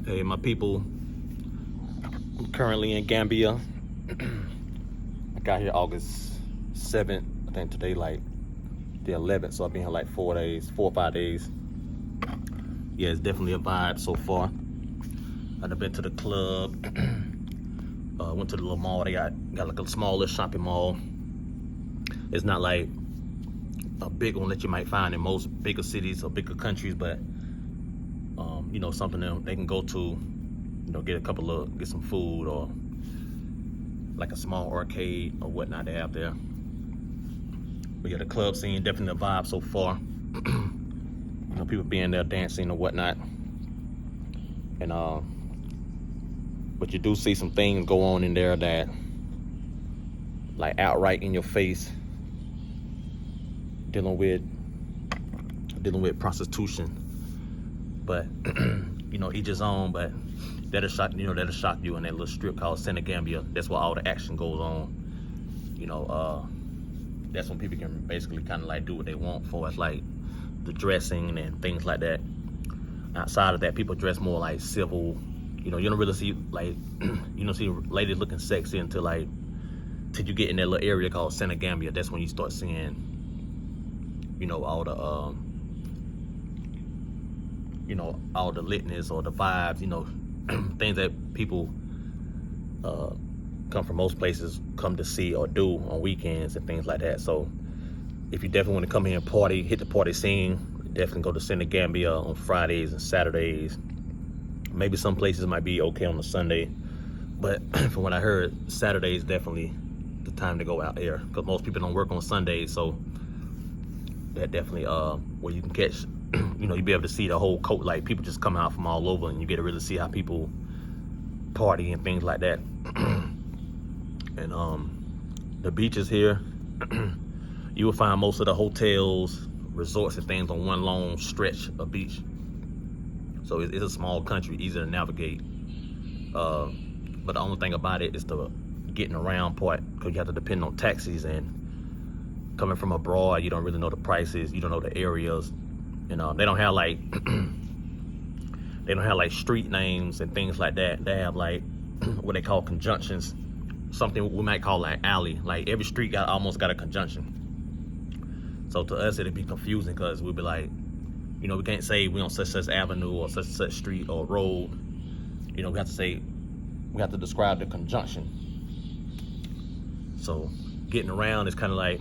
Hey, my people, I'm currently in Gambia. I got here August 7th. I think today like the 11th, so I've been here like 4 days, 4 or 5 days. Yeah, it's definitely a vibe so far. I've been to the club, went to the little mall. They got like a smaller shopping mall. It's not like a big one that you might find in most bigger cities or bigger countries, but you know, something that they can go to, you know, get some food or like a small arcade or whatnot they have there. But yeah, the club scene definitely a vibe so far. You know, people being there dancing or whatnot. And but you do see some things go on in there that like outright in your face, dealing with prostitution. But you know, each his own. But that'll shock you in that little strip called Gambia. That's where all the action goes on. You know, that's when people can basically kind of like do what they want for us, like the dressing and things like that. Outside of that, people dress more like civil. You know, you don't really see like you don't see ladies looking sexy till you get in that little area called Gambia. That's when you start seeing, you know, all the litness or the vibes, you know, things that people come from most places come to see or do on weekends and things like that. So if you definitely want to come here and party, hit the party scene, definitely go to Gambia on Fridays and Saturdays. Maybe some places might be okay on a Sunday, but from what I heard, Saturday is definitely the time to go out there because most people don't work on Sundays. So that definitely where you can catch, you know, you'll be able to see the whole coat, like people just come out from all over and you get to really see how people party and things like that. And the beaches here, you will find most of the hotels, resorts and things on one long stretch of beach. So it's a small country, easy to navigate. But the only thing about it is the getting around part, because you have to depend on taxis, and coming from abroad, you don't really know the prices, you don't know the areas. You know, they don't have like street names and things like that. They have like what they call conjunctions, something we might call like alley. Like every street almost got a conjunction. So to us it'd be confusing because we'd be like, you know, we can't say we on such avenue or such street or road. You know, we have to describe the conjunction. So getting around is kind of like,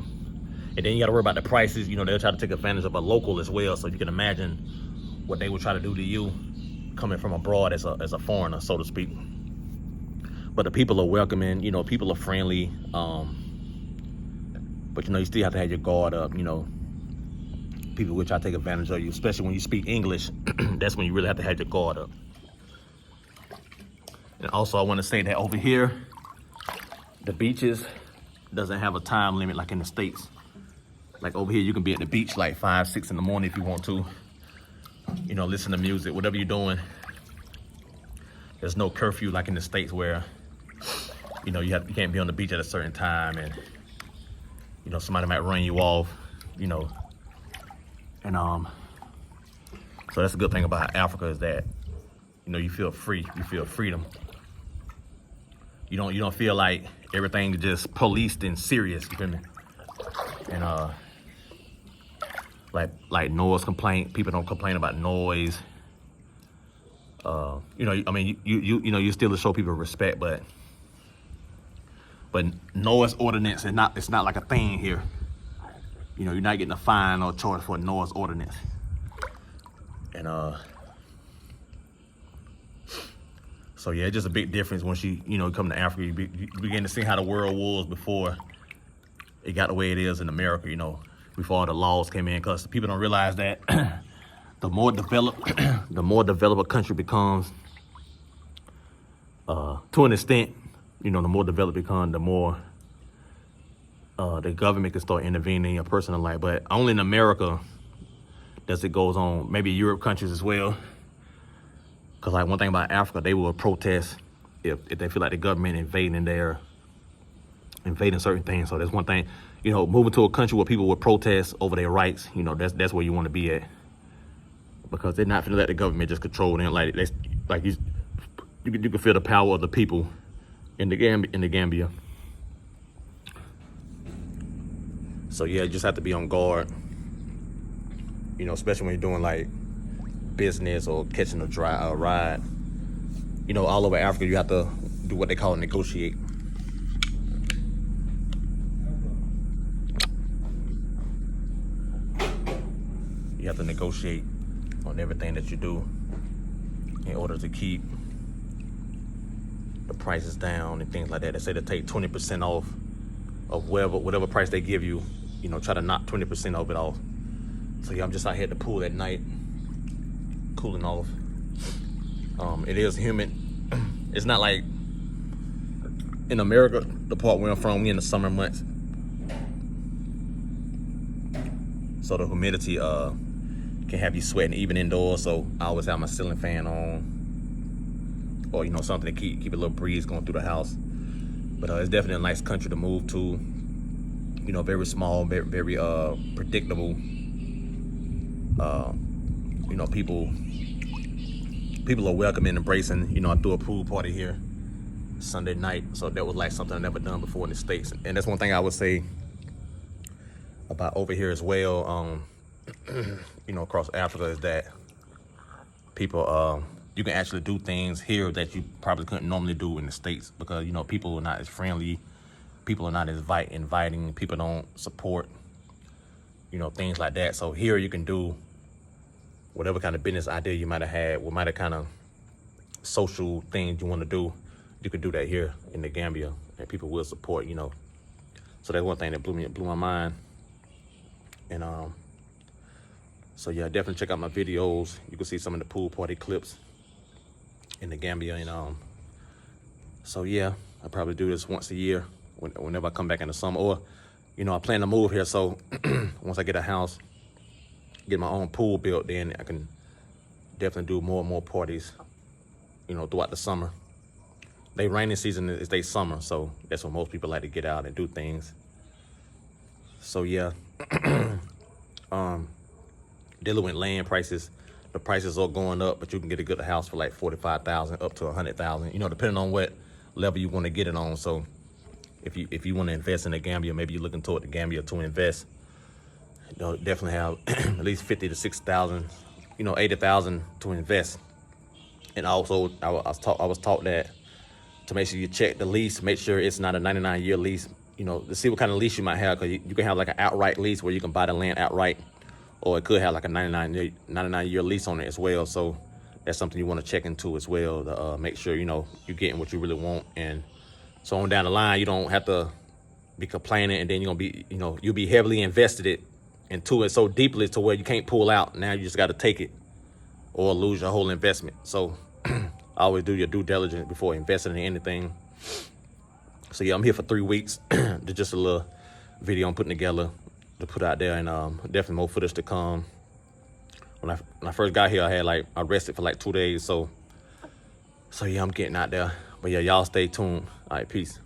and then you got to worry about the prices. You know, they'll try to take advantage of a local as well. So you can imagine what they would try to do to you coming from abroad as a foreigner, so to speak. But the people are welcoming. You know, people are friendly. But you know, you still have to have your guard up. You know, people will try to take advantage of you, especially when you speak English. That's when you really have to have your guard up. And also, I want to say that over here, the beaches doesn't have a time limit like in the States. Like over here, you can be at the beach like 5, 6 in the morning if you want to. You know, listen to music, whatever you're doing. There's no curfew like in the States where, you know, you can't be on the beach at a certain time, and you know somebody might run you off. You know, and so that's a good thing about Africa is that, you know, you feel free, you feel freedom. You don't feel like everything is just policed and serious. You feel me? And like noise complaint, people don't complain about noise. You know, I mean, you know, you still show people respect, but noise ordinance is not, it's not like a thing here. You know, you're not getting a fine or charged for a noise ordinance. And so yeah, it's just a big difference once you come to Africa. You begin to see how the world was before it got the way it is in America. You know, before all the laws came in, because people don't realize that the more developed a country becomes, to an extent, you know, the more developed it becomes, the more the government can start intervening in your personal life. But only in America does it goes on. Maybe Europe countries as well. Because like one thing about Africa, they will protest if they feel like the government invading certain things. So that's one thing, you know, moving to a country where people will protest over their rights, you know, that's where you want to be at. Because they're not going to let the government just control them. Like like you can feel the power of the people in the Gambia. So yeah, you just have to be on guard, you know, especially when you're doing like business or catching a ride. You know, all over Africa, you have to do what they call negotiate. You have to negotiate on everything that you do in order to keep the prices down and things like that. They say to take 20% off of whatever price they give you. You know, try to knock 20% of it off. So yeah, I'm just out here at the pool at night, cooling off. It is humid. It's not like in America, the part where I'm from, we in the summer months. So the humidity can have you sweating even indoors. So I always have my ceiling fan on, or you know, something to keep a little breeze going through the house. But it's definitely a nice country to move to. You know, very small, very predictable. You know, people are welcoming and embracing. You know, I threw a pool party here Sunday night, so that was like something I never done before in the States. And that's one thing I would say about over here as well. You know, across Africa, is that people, you can actually do things here that you probably couldn't normally do in the States, because you know, people are not as friendly. People are not as inviting. People don't support, you know, things like that. So here you can do whatever kind of business idea you might have had, what might have kind of social things you want to do. You can do that here in the Gambia, and people will support, you know. So that's one thing that blew my mind. And so yeah, definitely check out my videos. You can see some of the pool party clips in the Gambia. And so yeah, I probably do this once a year. Whenever I come back in the summer, or you know, I plan to move here, so once I get a house, get my own pool built, then I can definitely do more and more parties, you know, throughout the summer. Their rainy season is their summer, so that's when most people like to get out and do things. So yeah, dealing with land prices, the prices are going up, but you can get a good house for like $45,000 up to $100,000, you know, depending on what level you want to get it on. So if you want to invest in the Gambia, maybe you're looking toward the Gambia to invest, you know, definitely have at least 50 to 60,000, you know, 80,000 to invest. And also, I was taught that to make sure you check the lease, make sure it's not a 99-year lease, you know, to see what kind of lease you might have, because you can have like an outright lease where you can buy the land outright, or it could have like a 99-year lease on it as well. So that's something you want to check into as well, to make sure, you know, you're getting what you really want. And so on down the line, you don't have to be complaining, and then you're gonna be, you know, you'll be heavily invested into it so deeply to where you can't pull out. Now you just got to take it or lose your whole investment. So always do your due diligence before investing in anything. So yeah, I'm here for 3 weeks. Just a little video I'm putting together to put out there, and definitely more footage to come. When I first got here, I rested for like 2 days. So yeah, I'm getting out there. But yeah, y'all stay tuned. All right, peace.